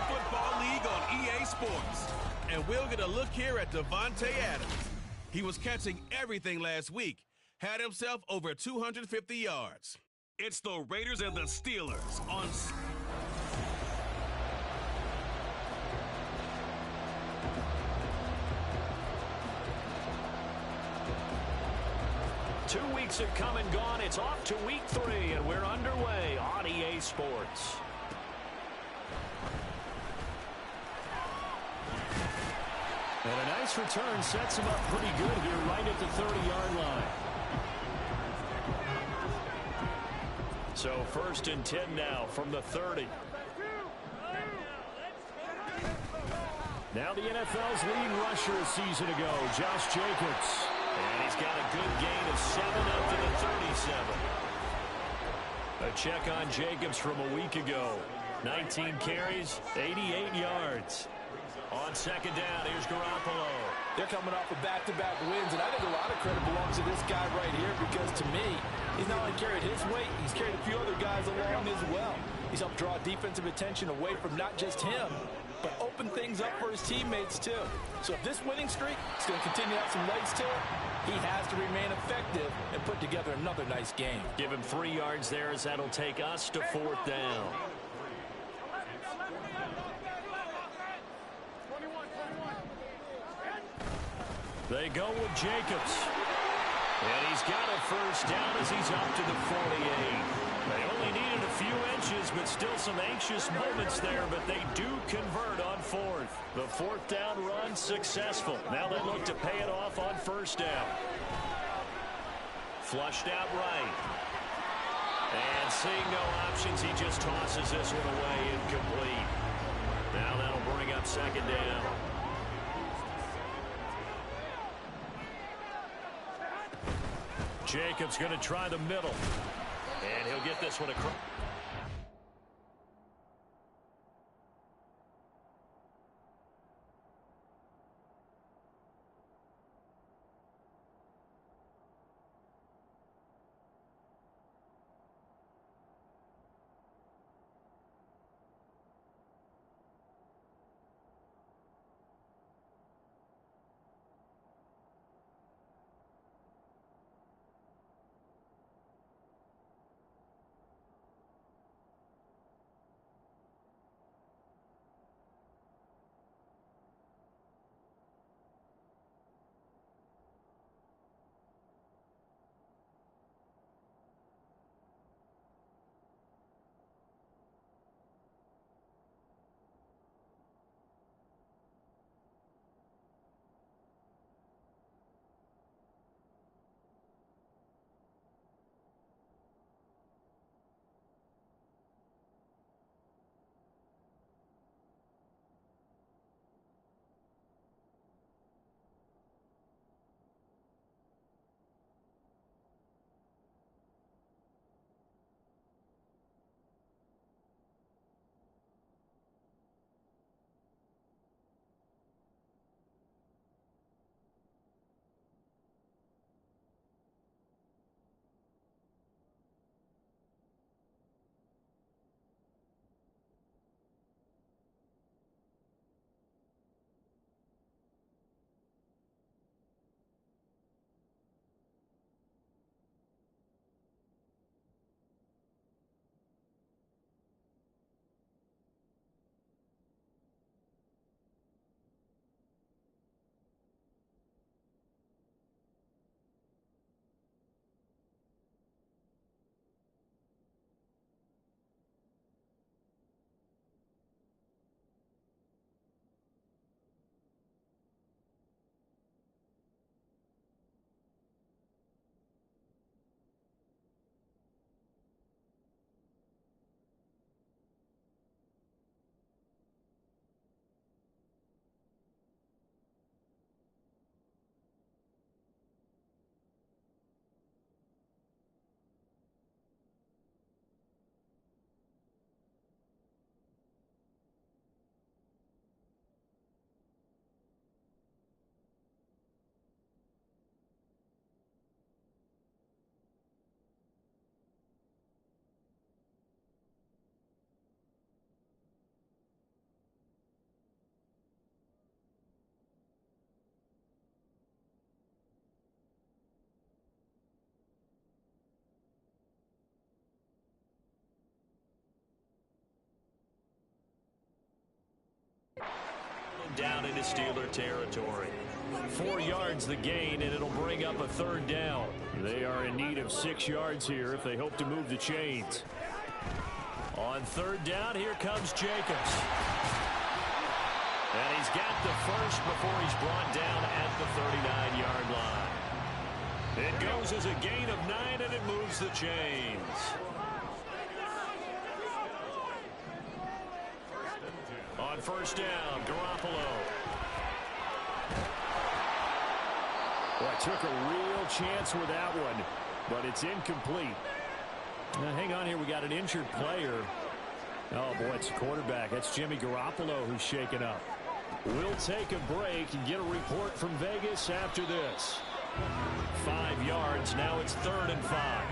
Football League on EA Sports. And we'll get a look here at Devontae Adams. He was catching everything last week, had himself over 250 yards. It's the Raiders and the Steelers on... Two weeks have come and gone. It's off to week 3, and we're underway on EA Sports. And a nice return sets him up pretty good here right at the 30-yard line. So 1st and 10 now from the 30. Now the NFL's leading rusher a season ago, Josh Jacobs. And he's got a good gain of 7 up to the 37. A check on Jacobs from a week ago. 19 carries, 88 yards. On 2nd down, here's Garoppolo. They're coming off of back-to-back wins, and I think a lot of credit belongs to this guy right here because, to me, he's not only carried his weight, he's carried a few other guys along as well. He's helped draw defensive attention away from not just him, but open things up for his teammates, too. So if this winning streak is going to continue to have some legs to it, he has to remain effective and put together another nice game. Give him 3 yards there as that'll take us to 4th down. They go with Jacobs. And he's got a 1st down as he's up to the 48. They only needed a few inches, but still some anxious moments there, but they do convert on 4th. The 4th down run successful. Now they look to pay it off on 1st down. Flushed out right. And seeing no options, he just tosses this one away incomplete. Now that'll bring up 2nd down. Jacobs going to try the middle. And he'll get this one across. down into Steeler territory. 4 yards the gain, and it'll bring up a third down. They are in need of 6 yards here if they hope to move the chains. On third down, here comes Jacobs. And he's got the first before he's brought down at the 39-yard line. It goes as a gain of 9, and it moves the chains. On first down, Garoppolo. Boy, took a real chance with that one, but it's incomplete. Now, hang on here. We got an injured player. Oh, boy, it's the quarterback. That's Jimmy Garoppolo who's shaken up. We'll take a break and get a report from Vegas after this. 5 yards. Now it's 3rd and 5.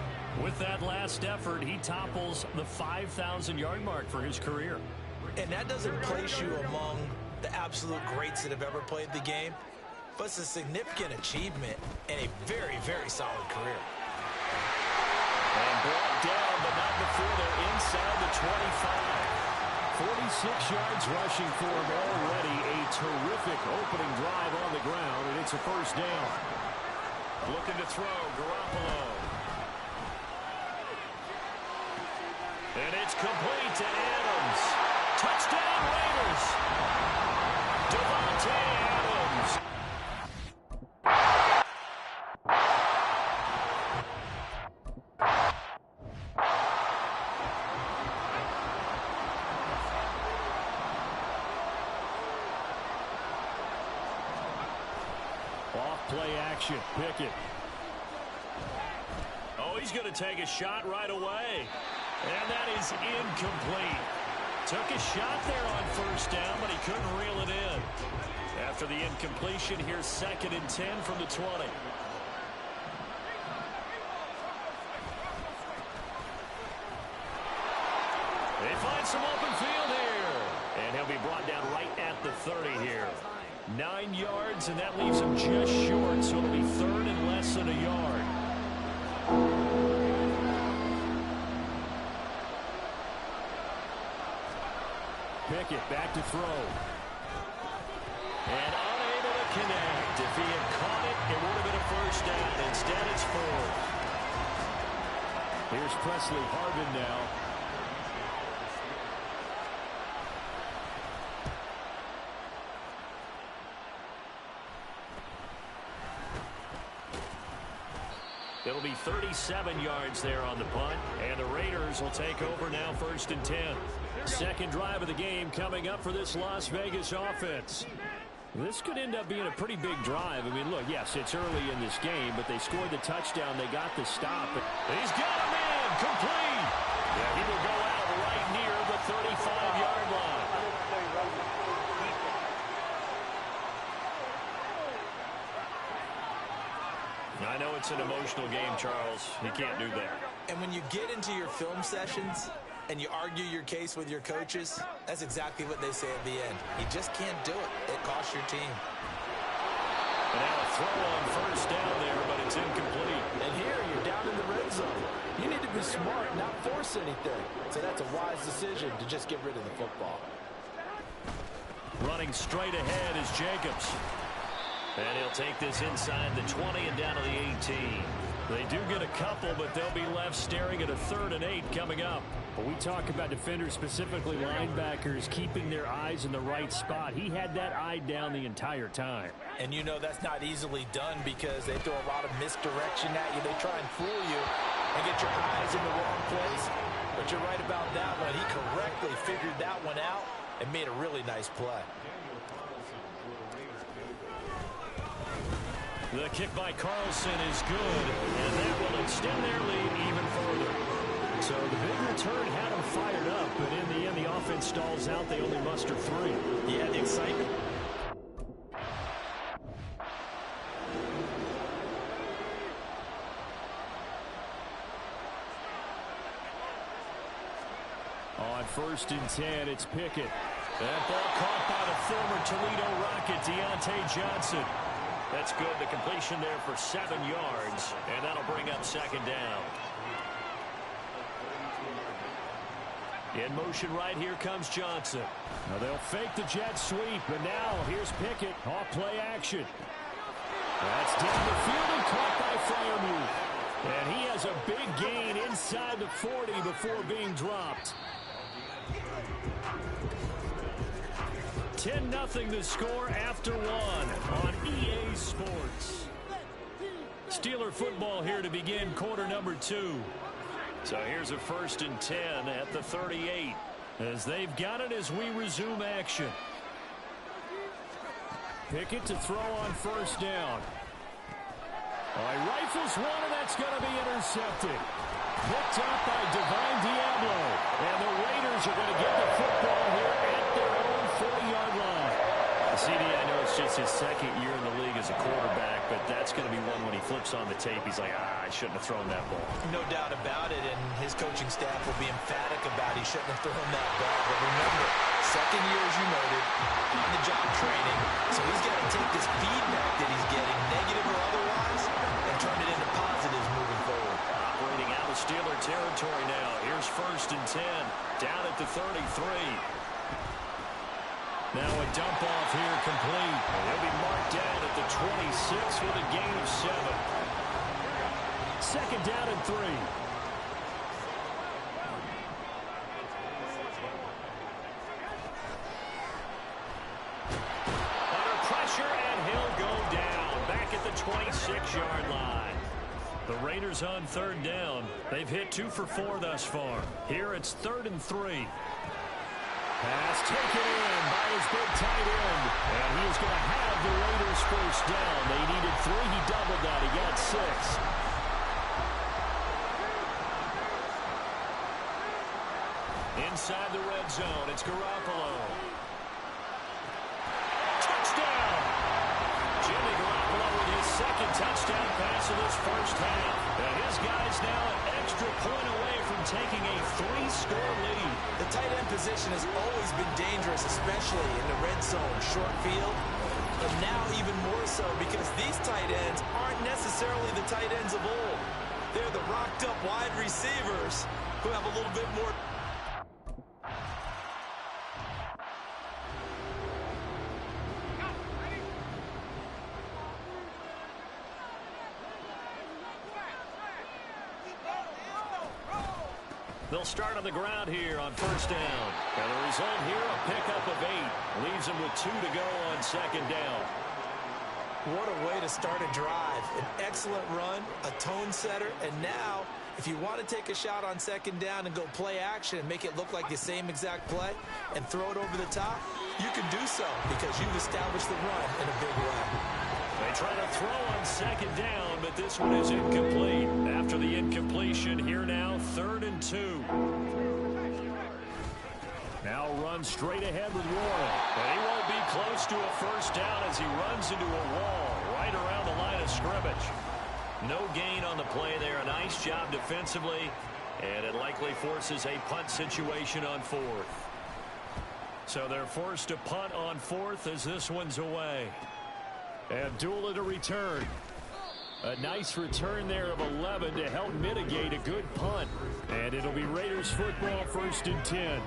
With that last effort, he topples the 5,000-yard mark for his career. And that doesn't place you among the absolute greats that have ever played the game, but it's a significant achievement and a very, very solid career. And brought down, but not before they're inside the 25. 46 yards rushing for him already. A terrific opening drive on the ground, and it's a first down. Looking to throw, Garoppolo. And it's complete to Adams. Touchdown, Raiders. Davante Adams. Off-play action, Pickett. Oh, he's going to take a shot right away. And that is incomplete. Took a shot there on first down, but he couldn't reel it in. After the incompletion, here's 2nd and 10 from the 20. They find some open field here. And he'll be brought down right at the 30 here. 9 yards, and that leaves him just short, so it'll be 3rd and less than a yard. Pickett back to throw. And unable to connect. If he had caught it, it would have been a first down. Instead, it's 4th. Here's Presley Harvin now. It'll be 37 yards there on the punt, and the Raiders will take over now 1st and 10. Second drive of the game coming up for this Las Vegas offense. This could end up being a pretty big drive. I mean, look, yes, it's early in this game, but they scored the touchdown. They got the stop. He's got him in, complete. Yeah, he will go out right near the 35-yard line. I know it's an emotional game, Charles. You can't do that. And when you get into your film sessions and you argue your case with your coaches, that's exactly what they say at the end. You just can't do it. It costs your team. And now a throw on first down there, but it's incomplete. And here you're down in the red zone. You need to be smart, not force anything. So that's a wise decision to just get rid of the football. Running straight ahead is Jacobs. And he'll take this inside the 20 and down to the 18. They do get a couple, but they'll be left staring at a 3rd and 8 coming up. But we talk about defenders, specifically linebackers, keeping their eyes in the right spot. He had that eye down the entire time. And you know that's not easily done because they throw a lot of misdirection at you. They try and fool you and get your eyes in the wrong place. But you're right about that one. He correctly figured that one out and made a really nice play. The kick by Carlson is good, and that will extend their lead even further. So the big return had them fired up, but in the end, the offense stalls out. They only muster 3. Yeah, the excitement. On 1st and 10, it's Pickett. That ball caught by the former Toledo Rocket, Deontay Johnson. That's good. The completion there for 7 yards, and that'll bring up 2nd down. In motion right here comes Johnson. Now they'll fake the jet sweep, and now here's Pickett off play action. That's down the field and caught by Freiermuth. And he has a big gain inside the 40 before being dropped. 10-0 the score after one on EA Sports. Steeler football here to begin quarter number 2. So here's a 1st and 10 at the 38 as they've got it as we resume action. Pickett to throw on 1st down. He rifles one, and that's going to be intercepted. Picked up by Divine Diablo. And the Raiders are going to get the football here at their own 40-yard line. CD, I know it's just his 2nd year in the league as a quarterback, but that's going to be one when he flips on the tape. He's like, I shouldn't have thrown that ball. No doubt about it, and his coaching staff will be emphatic about he shouldn't have thrown that ball. But remember, 2nd year, as you noted, on the job training, so he's got to take this feedback that he's getting, negative or otherwise, and turn it into positives moving forward. Operating out of Steeler territory now. Here's 1st and 10, down at the 33. Now a dump off here complete. He'll be marked down at the 26 with a gain of 7. 2nd down and 3. Under pressure, and he'll go down. Back at the 26-yard line. The Raiders on 3rd down. They've hit 2 for 4 thus far. Here it's 3rd and 3. Pass taken in by his big tight end. And he is going to have the Raiders 1st down. They needed 3. He doubled that. He got 6. Inside the red zone, it's Garoppolo. Touchdown! Jimmy Garoppolo with his 2nd touchdown pass of this 1st half. And his guys now an extra point away from taking a 3-score lead. The tight end position has always been dangerous, especially in the red zone, short field. But now even more so because these tight ends aren't necessarily the tight ends of old. They're the rocked-up wide receivers who have a little bit more. They'll start on the ground here on 1st down. And the result here, a pickup of 8. Leaves them with 2 to go on 2nd down. What a way to start a drive. An excellent run, a tone setter, and now, if you want to take a shot on 2nd down and go play action and make it look like the same exact play and throw it over the top, you can do so because you've established the run in a big way. They try to throw on 2nd down, but this one is incomplete. After the incompletion, here now, 3rd and 2. Now run straight ahead with Warren. And he won't be close to a 1st down as he runs into a wall right around the line of scrimmage. No gain on the play there. A nice job defensively. And it likely forces a punt situation on 4th. So they're forced to punt on 4th as this one's away. Abdullah to return. A nice return there of 11 to help mitigate a good punt. And it'll be Raiders football 1st and 10.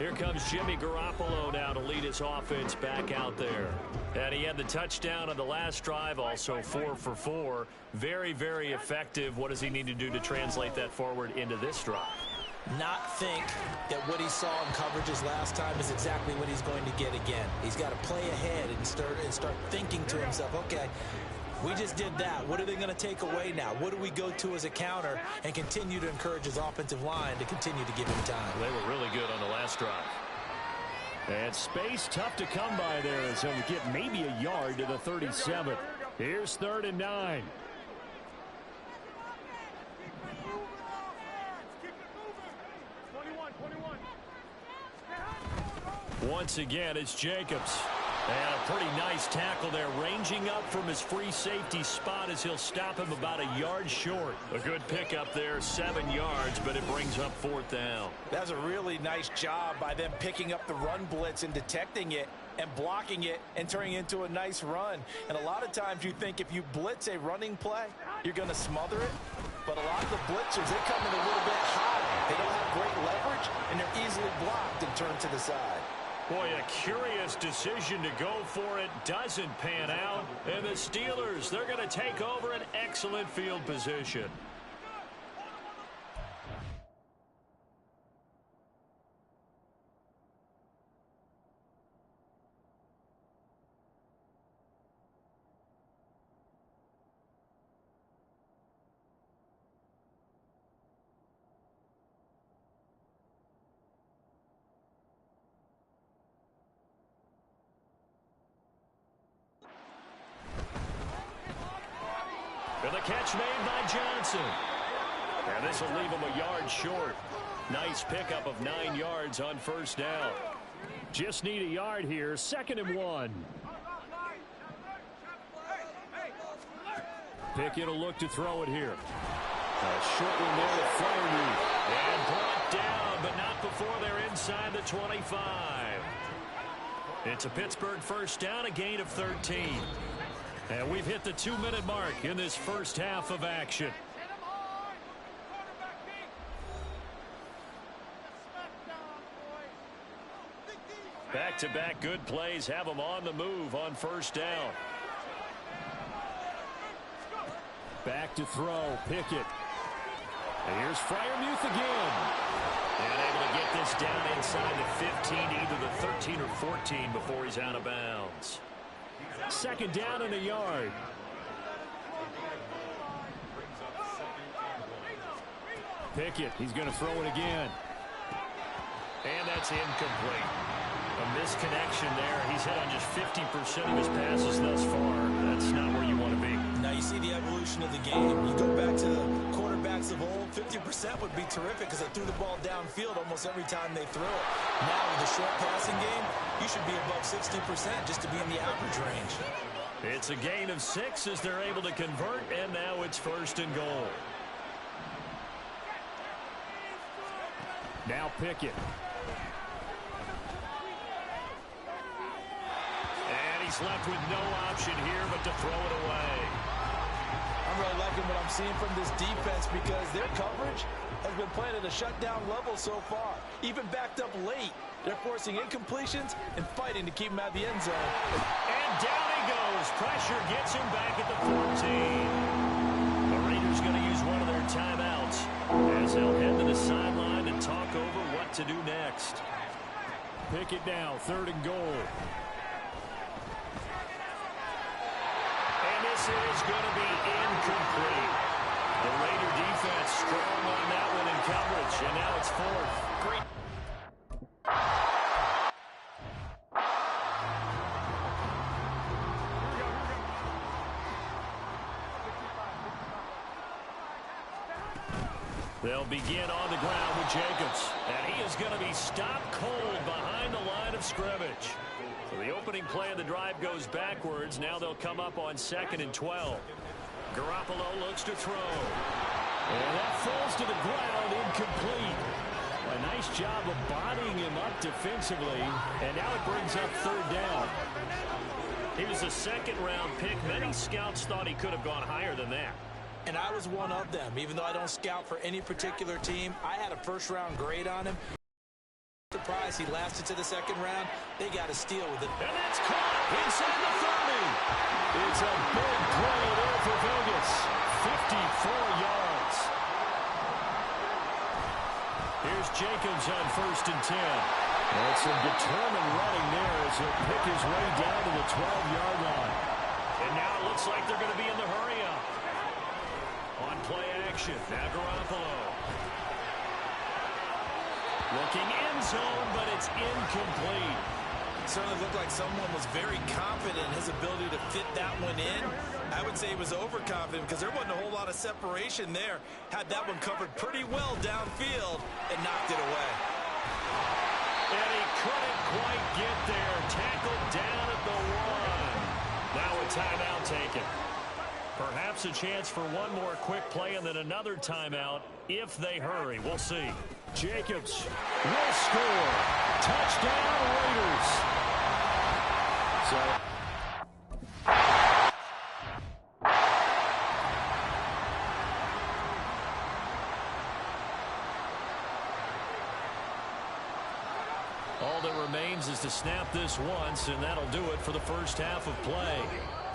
Here comes Jimmy Garoppolo now to lead his offense back out there. And he had the touchdown on the last drive, also 4 for 4. Very, very effective. What does he need to do to translate that forward into this drive? Not think that what he saw in coverages last time is exactly what he's going to get again. He's got to play ahead and start thinking to himself, okay, we just did that. What are they going to take away now? What do we go to as a counter and continue to encourage his offensive line to continue to give him time? They were really good on the last drive. And space tough to come by there as he'll get maybe a yard to the 37. Here's 3rd and 9. Once again, it's Jacobs. And a pretty nice tackle there, ranging up from his free safety spot as he'll stop him about a yard short. A good pickup there, 7 yards, but it brings up 4th down. That's a really nice job by them picking up the run blitz and detecting it and blocking it and turning it into a nice run. And a lot of times you think if you blitz a running play, you're going to smother it. But a lot of the blitzers, they come in a little bit high. They don't have great leverage. coverage, and they're easily blocked and turned to the side. Boy, a curious decision to go for it doesn't pan out. And the Steelers, they're going to take over an excellent field position. And the catch made by Johnson. And this will leave him a yard short. Nice pickup of 9 yards on first down. Just need a yard here. 2nd and 1. Pickett will look to throw it here. A short one there to Freiermuth. And brought down, but not before they're inside the 25. It's a Pittsburgh first down, a gain of 13. And we've hit the 2-minute mark in this first half of action. Back-to-back good plays have them on the move on first down. Back to throw, Pickett. And here's Freiermuth again. And able to get this down inside the 15, either the 13 or 14 before he's out of bounds. 2nd down and a yard. Pickett, he's going to throw it again. And that's incomplete. A misconnection there. He's hit on just 50% of his passes thus far. That's not where you want to be. Now you see the evolution of the game. You go back to the quarterbacks of old, 50% would be terrific because they threw the ball downfield almost every time they threw it. Now with the short passing game, you should be above 60% just to be in the average range. It's a gain of 6 as they're able to convert, and now it's 1st and goal. Now Pickett. And he's left with no option here but to throw it away. I'm really liking what I'm seeing from this defense because their coverage has been playing at a shutdown level so far. Even backed up late, they're forcing incompletions and fighting to keep him out of the end zone. And down he goes. Pressure gets him back at the 14. The Raiders going to use one of their timeouts as they'll head to the sideline and talk over what to do next. Pick it down, 3rd and goal. And this is going to be incomplete. The Raider defense strong on that one in coverage, and now it's 4th. Great. They'll begin on the ground with Jacobs. And he is going to be stopped cold behind the line of scrimmage. So the opening play of the drive goes backwards. Now they'll come up on 2nd and 12. Garoppolo looks to throw. And that falls to the ground, incomplete. A nice job of bodying him up defensively. And now it brings up 3rd down. He was a 2nd-round pick. Many scouts thought he could have gone higher than that. And I was one of them. Even though I don't scout for any particular team, I had a 1st-round grade on him. Surprise, he lasted to the 2nd round. They got a steal with it. And that's caught inside the 30. It's a big play there for Vegas. 54 yards. Here's Jacobs on 1st and 10. And some determined running there as he'll pick his way down to the 12-yard line. And now it looks like they're going to be in the hurry-up. On play action, now Garoppolo. Looking end zone, but it's incomplete. It certainly looked like someone was very confident in his ability to fit that one in. I would say he was overconfident because there wasn't a whole lot of separation there. Had that one covered pretty well downfield and knocked it away. And he couldn't quite get there. Tackled down at the 1. Now a timeout taken. Perhaps a chance for one more quick play and then another timeout if they hurry. We'll see. Jacobs will score. Touchdown, Raiders. So All that remains is to snap this once, and that'll do it for the first half of play.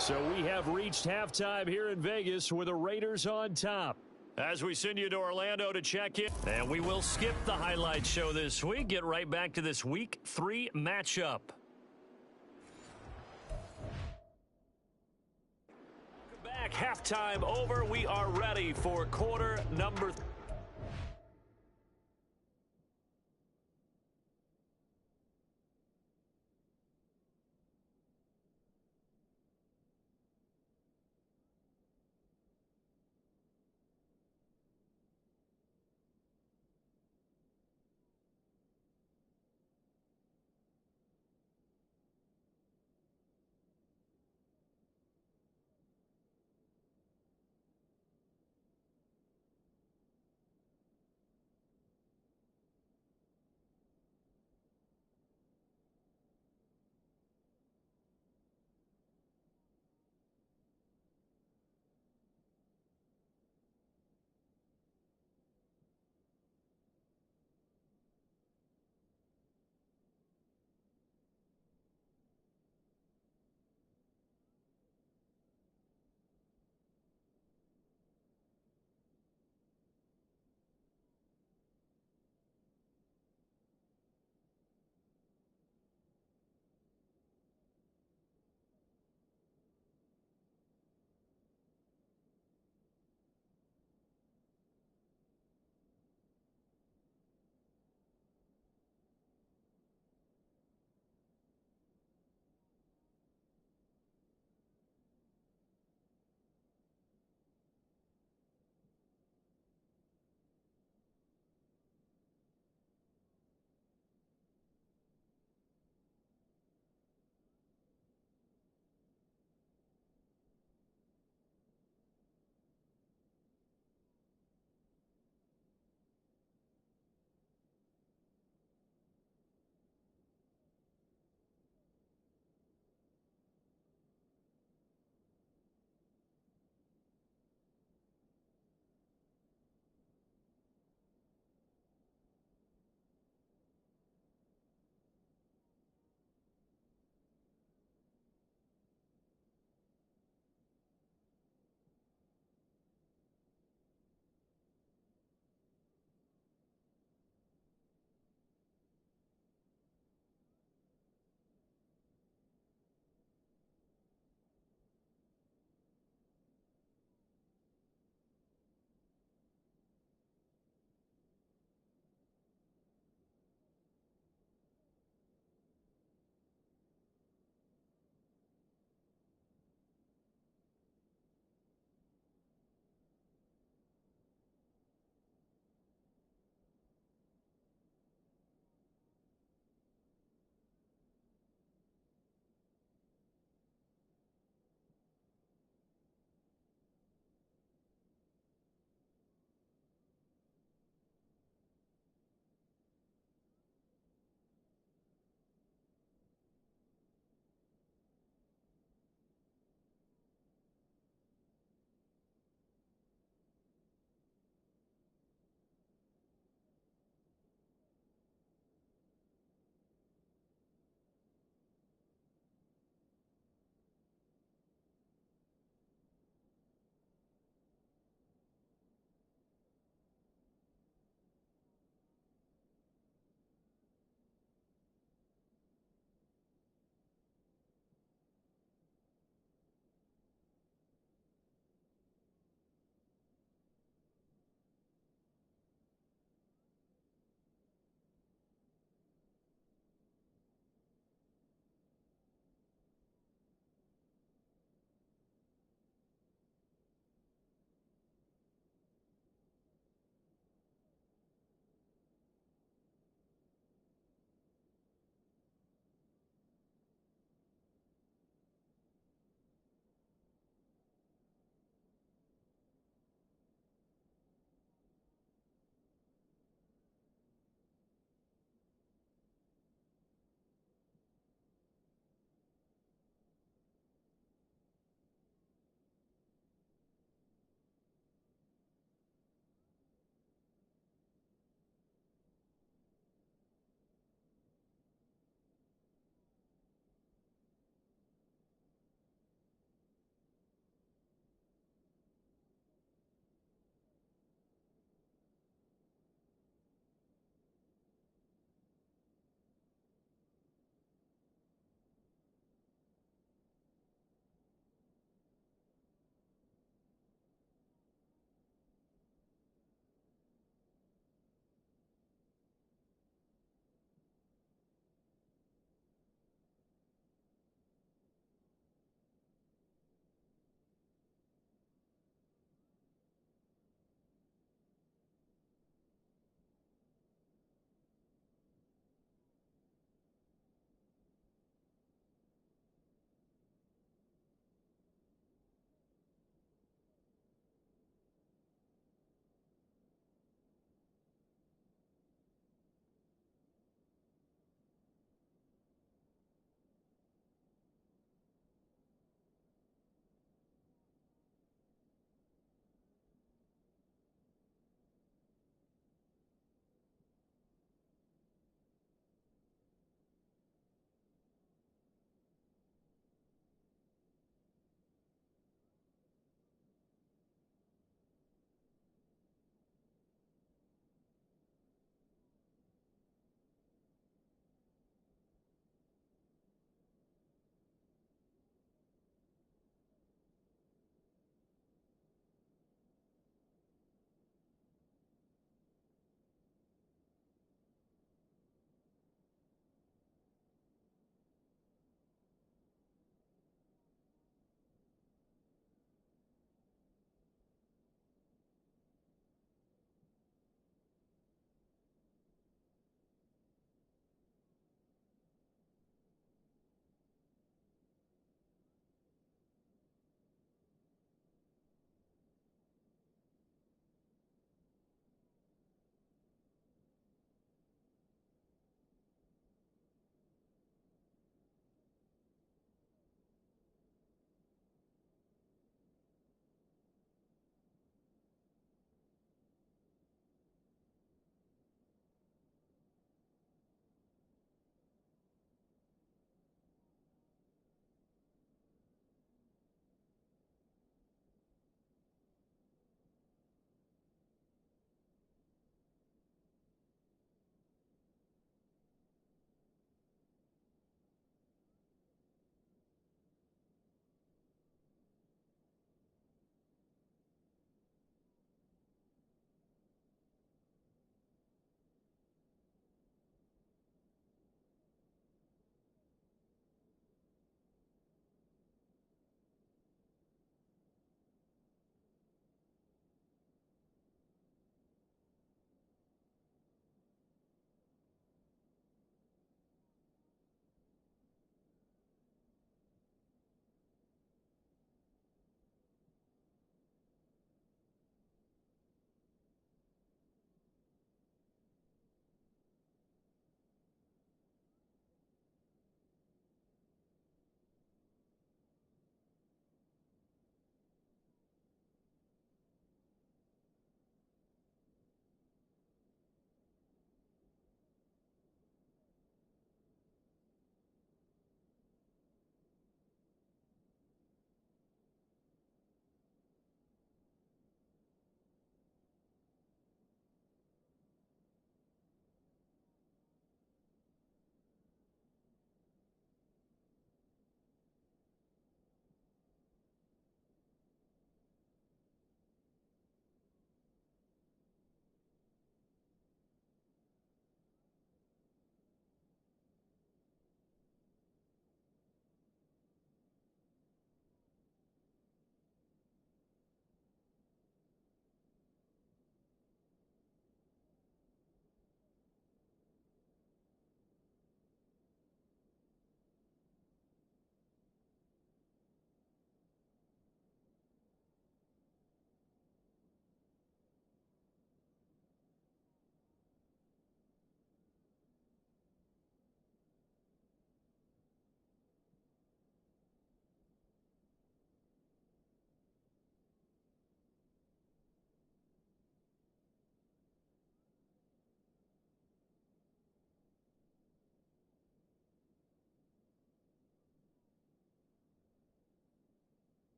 So we have reached halftime here in Vegas with the Raiders on top. As we send you to Orlando to check in, and we will skip the highlight show this week, get right back to this Week 3 matchup. Back, halftime over. We are ready for quarter number 3.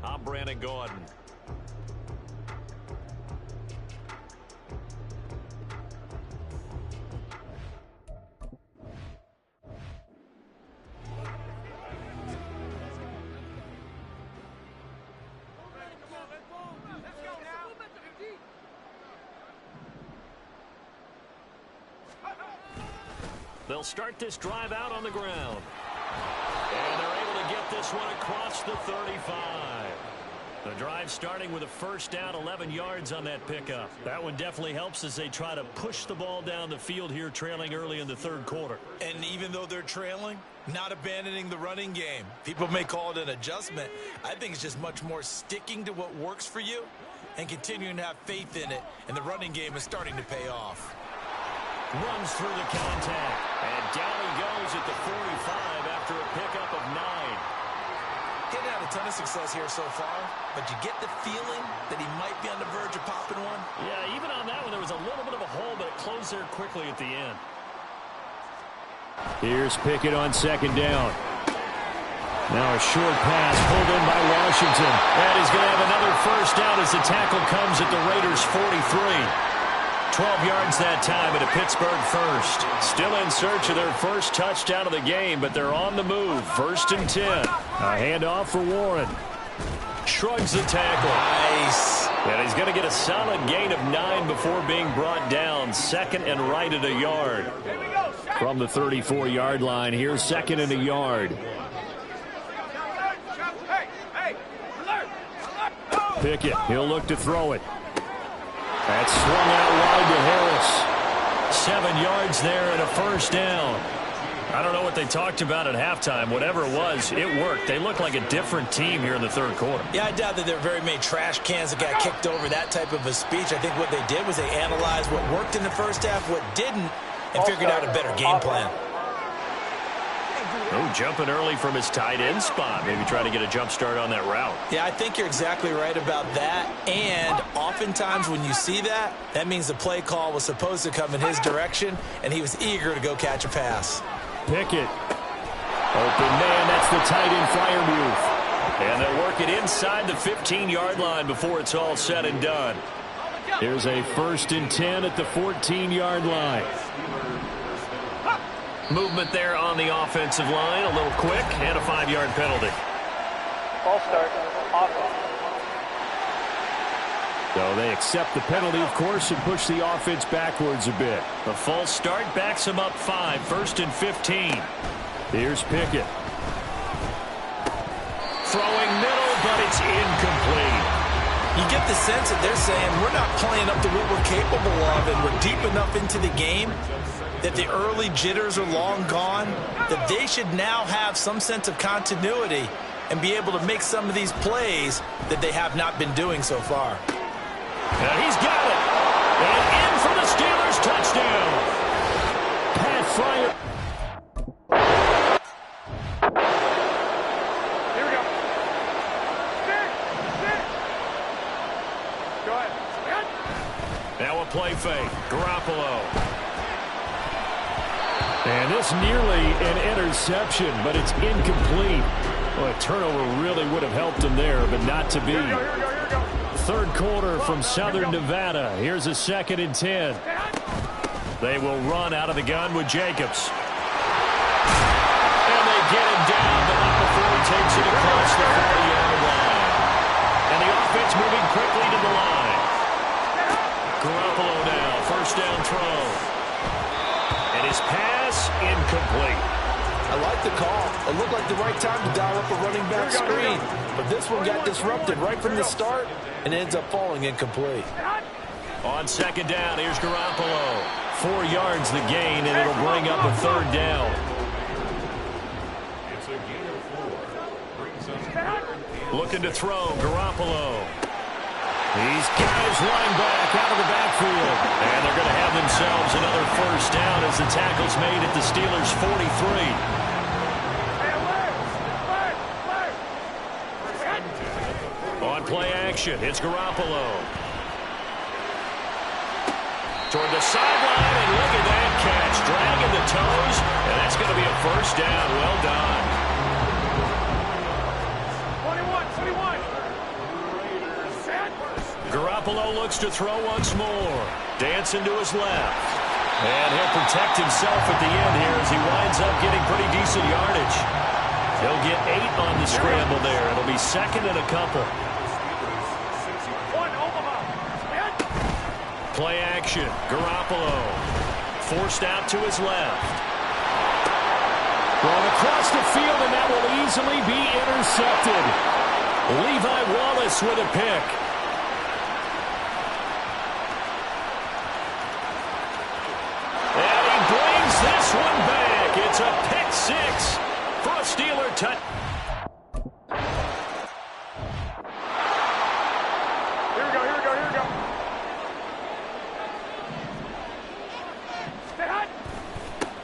I'm Brandon Gordon. They'll start this drive out on the ground. And they're able to get this one across the 35. The drive starting with a first down, 11 yards on that pickup. That one definitely helps as they try to push the ball down the field here, trailing early in the third quarter. And even though they're trailing, not abandoning the running game. People may call it an adjustment. I think it's just much more sticking to what works for you and continuing to have faith in it. And the running game is starting to pay off. Runs through the contact. And down he goes at the 45 after a pickup of 9. Getting out a ton of success here so far, but you get the feeling that he might be on the verge of popping one. Yeah, even on that one, there was a little bit of a hole, but it closed there quickly at the end. Here's Pickett on second down. Now a short pass pulled in by Washington. And he's going to have another first down as the tackle comes at the Raiders' 43. 12 yards that time at a Pittsburgh first. Still in search of their first touchdown of the game, but they're on the move. First and 10. A handoff for Warren. Shrugs the tackle. Nice. And he's going to get a solid gain of 9 before being brought down. Second and right at a yard. From the 34-yard line, here's second and a yard. Pickett, he'll look to throw it. That's swung out wide to Harris. 7 yards there and a first down. I don't know what they talked about at halftime. Whatever it was, it worked. They look like a different team here in the third quarter. Yeah, I doubt that there are very many trash cans that got kicked over, that type of a speech. I think what they did was they analyzed what worked in the first half, what didn't, and figured out a better game plan. Oh, jumping early from his tight end spot. Maybe try to get a jump start on that route. Yeah, I think you're exactly right about that. And oftentimes when you see that, that means the play call was supposed to come in his direction, and he was eager to go catch a pass. Pickett. Open man, that's the tight end flyer move. And they'll work it inside the 15-yard line before it's all said and done. Here's a first and 10 at the 14-yard line. Movement there on the offensive line, a little quick, and a 5-yard penalty. False start, offense. So they accept the penalty, of course, and push the offense backwards a bit. The false start backs him up 5, first and 15. Here's Pickett. Throwing middle, but it's incomplete. You get the sense that they're saying we're not playing up to what we're capable of, and we're deep enough into the game that the early jitters are long gone, that they should now have some sense of continuity and be able to make some of these plays that they have not been doing so far. And he's got it. And in for the Steelers touchdown. Pat Fryer. Here we go. Sit. Go ahead. Now a play fake. Garoppolo. And this nearly an interception, but it's incomplete. Well, a turnover really would have helped him there, but not to be. Here we go. Third quarter from Southern Nevada. Here's a second and 10. They will run out of the gun with Jacobs. And they get him down, but not before he takes it across the 40-yard line. And the offense moving quickly to the line. Garoppolo now, first down throw. And his pass incomplete. I like the call. It looked like the right time to dial up a running back screen. But this one got disrupted right from the start and ends up falling incomplete. On second down, here's Garoppolo. 4 yards the gain, and it'll bring up a third down. It's a gain of 4. Brings up Looking to throw, Garoppolo. He's got his line back out of the backfield. And they're going to have themselves another first down as the tackle's made at the Steelers' 43. On play action, it's Garoppolo. Toward the sideline, and look at that catch. Dragging the toes, and that's going to be a first down. Well done. 21. Garoppolo looks to throw once more. Dancing to his left. And he'll protect himself at the end here as he winds up getting pretty decent yardage. He'll get 8 on the scramble there. It'll be second and a couple. Play action. Garoppolo forced out to his left. Thrown across the field, and that will easily be intercepted. Levi Wallace with a pick. And he brings this one back. It's a pick 6 for a Steeler touchdown.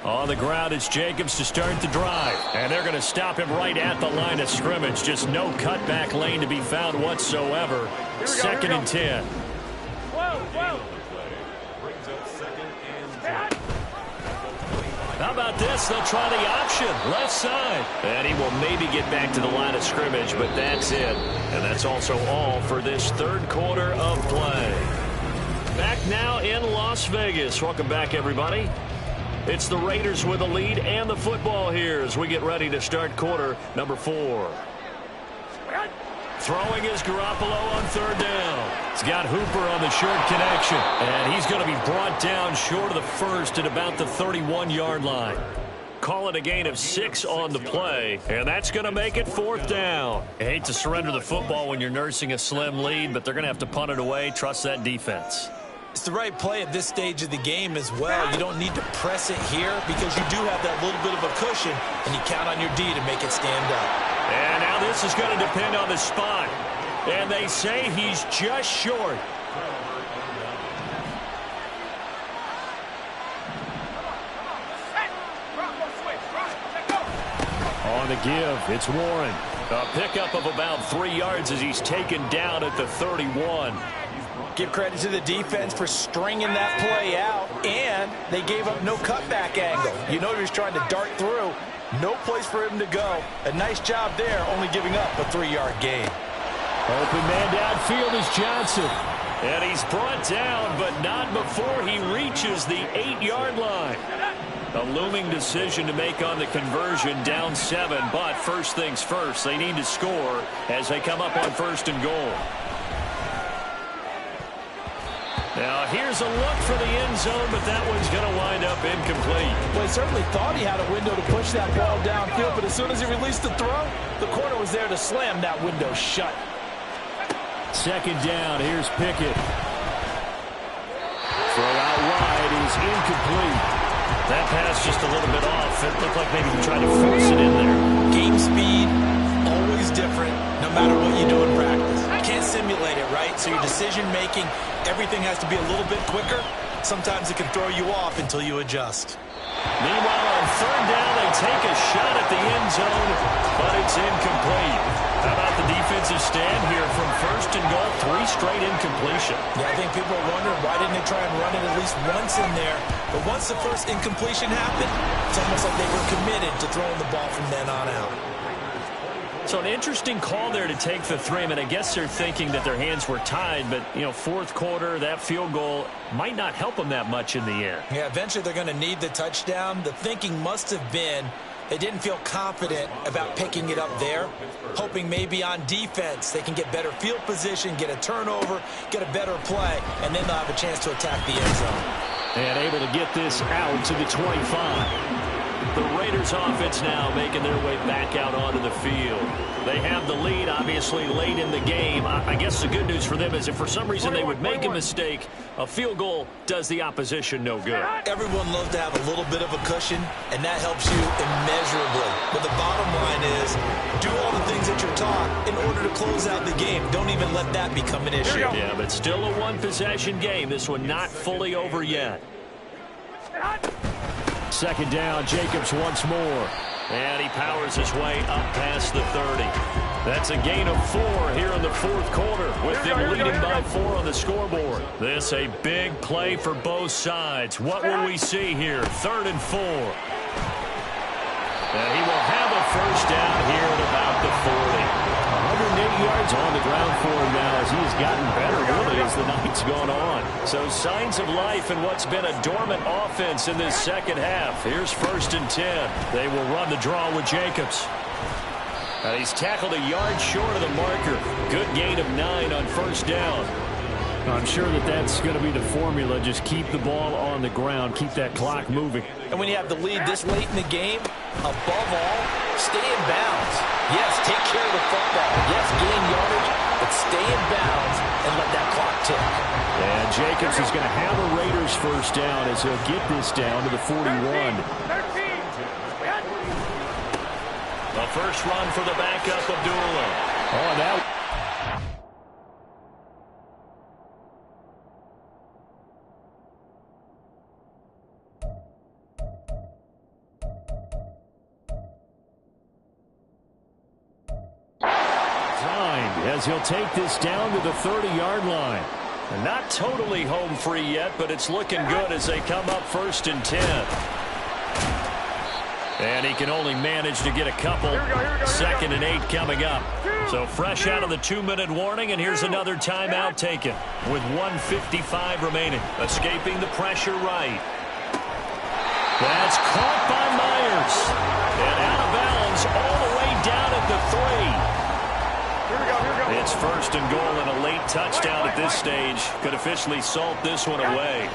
On the ground, it's Jacobs to start the drive. And they're going to stop him right at the line of scrimmage. Just no cutback lane to be found whatsoever. Second and 10. How about this? They'll try the option. Left side. And he will maybe get back to the line of scrimmage, but that's it. And that's also all for this third quarter of play. Back now in Las Vegas. Welcome back, everybody. It's the Raiders with the lead and the football here as we get ready to start quarter number 4. Throwing is Garoppolo on third down. He's got Hooper on the short connection. And he's going to be brought down short of the first at about the 31-yard line. Call it a gain of 6 on the play, and that's going to make it fourth down. I hate to surrender the football when you're nursing a slim lead, but they're going to have to punt it away. Trust that defense. It's the right play at this stage of the game as well. You don't need to press it here because you do have that little bit of a cushion, and you count on your D to make it stand up. And now this is going to depend on the spot. And they say he's just short. On the give, it's Warren. A pickup of about 3 yards as he's taken down at the 31. Give credit to the defense for stringing that play out, and they gave up no cutback angle. You know he was trying to dart through. No place for him to go. A nice job there, only giving up a 3-yard gain. Open man downfield is Johnson. And he's brought down, but not before he reaches the 8-yard line. A looming decision to make on the conversion, down 7. But first things first, they need to score as they come up on first and goal. Now, here's a look for the end zone, but that one's going to wind up incomplete. Well, he certainly thought he had a window to push that ball downfield, but as soon as he released the throw, the corner was there to slam that window shut. Second down, here's Pickett. Throw out wide is incomplete. That pass just a little bit off. It looked like maybe he tried to force it in there. Game speed, always different, no matter what you do in practice. You can't simulate it, right? So your decision-making, everything has to be a little bit quicker. Sometimes it can throw you off until you adjust. Meanwhile, on third down, they take a shot at the end zone, but it's incomplete. How about the defensive stand here from first and goal? 3 straight incompletion. Yeah, I think people are wondering why didn't they try and run it at least once in there. But once the first incompletion happened, it's almost like they were committed to throwing the ball from then on out. So an interesting call there to take the 3. I mean, I guess they're thinking that their hands were tied, but, you know, fourth quarter, that field goal might not help them that much in the end. Yeah, eventually they're going to need the touchdown. The thinking must have been they didn't feel confident about picking it up there, hoping maybe on defense they can get better field position, get a turnover, get a better play, and then they'll have a chance to attack the end zone. And able to get this out to the 25. The Raiders offense now making their way back out onto the field. They have the lead, obviously, late in the game. I guess the good news for them is if for some reason they would make a mistake, a field goal does the opposition no good. Everyone loves to have a little bit of a cushion, and that helps you immeasurably. But the bottom line is, do all the things that you're taught in order to close out the game. Don't even let that become an issue. Yeah, but still a one-possession game. This one not fully over yet. Second down, Jacobs once more. And he powers his way up past the 30. That's a gain of 4 here in the fourth quarter with them leading by 4 on the scoreboard. This a big play for both sides. What will we see here? 3rd and 4. And he will have a first down here at about the 40. 108 yards on the ground for him now as he has gotten better really as the night's gone on. So signs of life in what's been a dormant offense in this second half. Here's 1st and 10. They will run the draw with Jacobs. And he's tackled a yard short of the marker. Good gain of 9 on 1st down. I'm sure that's going to be the formula. Just keep the ball on the ground. Keep that clock moving. And when you have the lead this late in the game, above all, stay in bounds. Yes, take care of the football. Yes, gain yardage, but stay in bounds and let that clock tick. And Jacobs is going to have a Raiders first down as he'll get this down to the 41. The first run for the backup, Abdullah. Oh, that... as he'll take this down to the 30-yard line. And not totally home free yet, but it's looking good as they come up 1st and 10. And he can only manage to get a couple. 2nd and 8 coming up. So fresh out of the 2-minute warning, and here's another timeout taken with 1:55 remaining. Escaping the pressure right. That's caught by Myers. And out of bounds all the way down at the 3. It's 1st and goal and a late touchdown at this stage. Could officially salt this one away.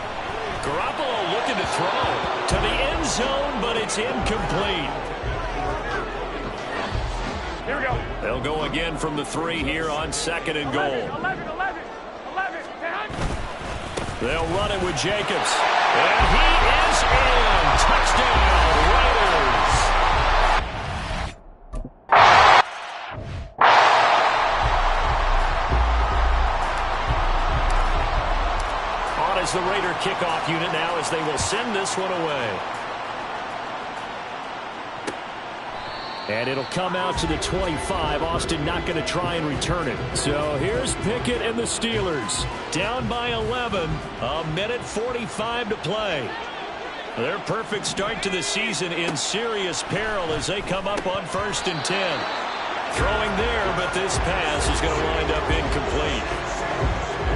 Garoppolo looking to throw to the end zone, but it's incomplete. Here we go. They'll go again from the 3 here on 2nd and goal. 11. They'll run it with Jacobs. And he is in. Touchdown, Raiders. Is the Raider kickoff unit now as they will send this one away. And it'll come out to the 25. Austin not going to try and return it. So here's Pickett and the Steelers. Down by 11. 1:45 to play. Their perfect start to the season in serious peril as they come up on 1st and 10. Throwing there, but this pass is going to wind up incomplete.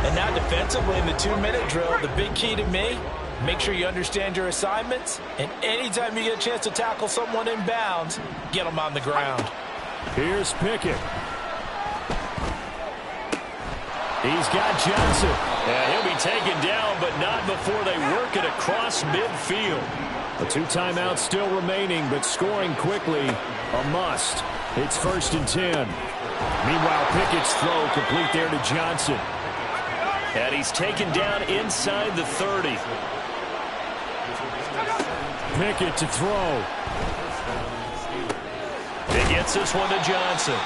And now defensively in the 2-minute drill, the big key to me, make sure you understand your assignments, and anytime you get a chance to tackle someone in bounds, get them on the ground. Here's Pickett. He's got Johnson. And he'll be taken down, but not before they work it across midfield. The 2 timeouts still remaining, but scoring quickly, a must. It's 1st and 10. Meanwhile, Pickett's throw complete there to Johnson. And he's taken down inside the 30. Pickett to throw. He gets this one to Johnson.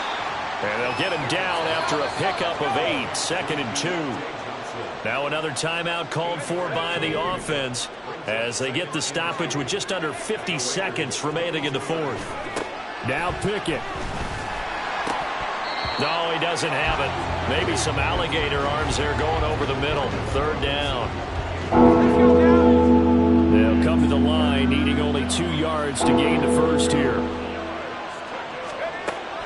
And they'll get him down after a pickup of 8. 2nd and 2. Now another timeout called for by the offense as they get the stoppage with just under 50 seconds remaining in the 4th. Now Pickett. No, he doesn't have it. Maybe some alligator arms there going over the middle. 3rd down. They'll come to the line, needing only 2 yards to gain the first here.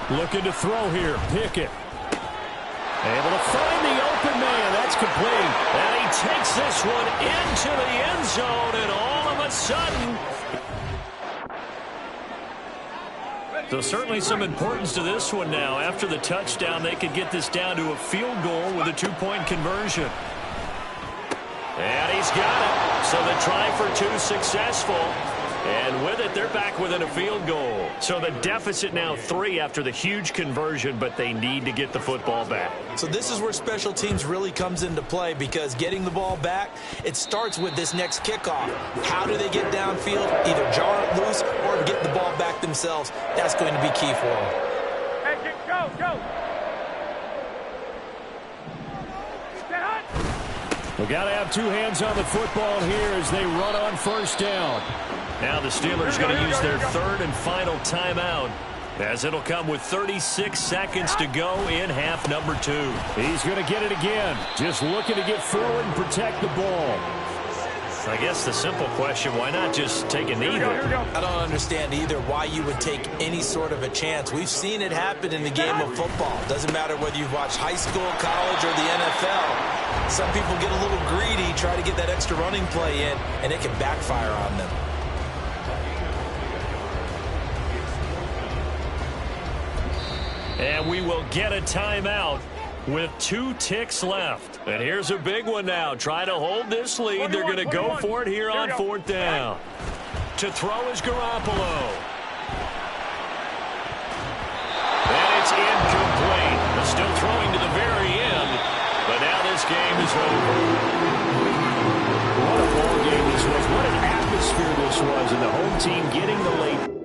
Looking to throw here. Pickett. Able to find the open man. That's complete. And he takes this one into the end zone, and all of a sudden... So certainly some importance to this one now. After the touchdown, they could get this down to a field goal with a 2-point conversion. And he's got it. So the try for 2 successful. And with it, they're back within a field goal. So the deficit now 3 after the huge conversion, but they need to get the football back. So this is where special teams really comes into play, because getting the ball back, it starts with this next kickoff. How do they get downfield? Either jar it loose or get the ball back themselves. That's going to be key for them. Hey, go, go. We got to have 2 hands on the football here as they run on first down. Now the Steelers going to use their 3rd and final timeout, as it'll come with 36 seconds to go in half number 2. He's going to get it again, just looking to get forward and protect the ball. I guess the simple question, why not just take a knee there? I don't understand either why you would take any sort of a chance. We've seen it happen in the game of football. Doesn't matter whether you've watched high school, college, or the NFL. Some people get a little greedy, try to get that extra running play in, and it can backfire on them. And we will get a timeout with 2 ticks left. And here's a big one now. Trying to hold this lead. They're going to go for it here on 4th down. To throw is Garoppolo. And it's incomplete. They're still throwing to the very end. But now this game is over. What a ball game this was. What an atmosphere this was. And the home team getting the late.